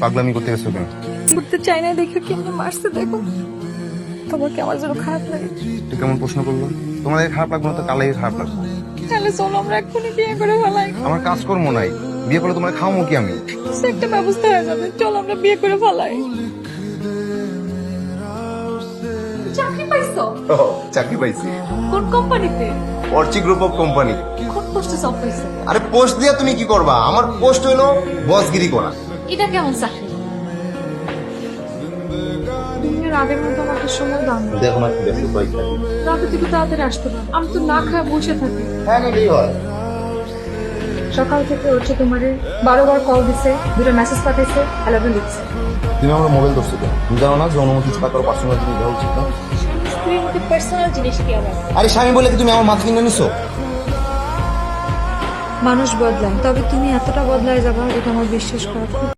পাগলামি করতে গেছো কেন? করতে চাই না দেখে কেমনে মারছে দেখো। তোমাকে আমার জন্য খারাপ লাগে। তুই কেমন প্রশ্ন করলো? তোমাদের খারাপ লাগবে না তো কালাই খারাপ লাগবে। তাহলে চলো আমরা এক্ষুনি বিয়ে করে ফেলাই। আমার কাজকর্ম নাই, বিয়ে করলে তোমার খাওয়ামো কি আমি? কিছু একটা ব্যবস্থা হয়ে যাবে, চলো আমরা বিয়ে করে ফেলাই। চাকরি পাইছো? চাকরি পাইছি কোন কোম্পানিতে? Archi group of company. কোন পোস্টে জব পাইছো? আরে পোস্ট দিয়া তুমি কি করবা? আমার পোস্ট হইলো বসগিরি করা। এটা কেমন চাকরি? তুমি আর আগের মতো আমাকে সময় দাও না। দেখো না কি ব্যস্ত পাই থাকি। রাতে থেকে তাড়াতাড়ি আসতে পারো, আমি তো না খায় বসে থাকি। হ্যাঁ নিলেই হয়। সকাল থেকে হচ্ছে তোমারে 12বার কল দিছে, 2টা মেসেজ পাঠাইছে, হ্যালো লিখছে। তুমি আমার মোবাইল ধরছো কেন? তুমি জানো না যে অনুমতি ছাড়া কারো পার্সোনাল জিনিস দেওয়া উচিত না? স্ত্রীর মধ্যে পার্সোনাল জিনিস কি আবার? আরে স্বামী বলে কি তুমি আমার মাথা কিনে নিছো? মানুষ বদলায়, তবে তুমি এতটা বদলায় যাবা এটা আমার বিশ্বাস করা খুব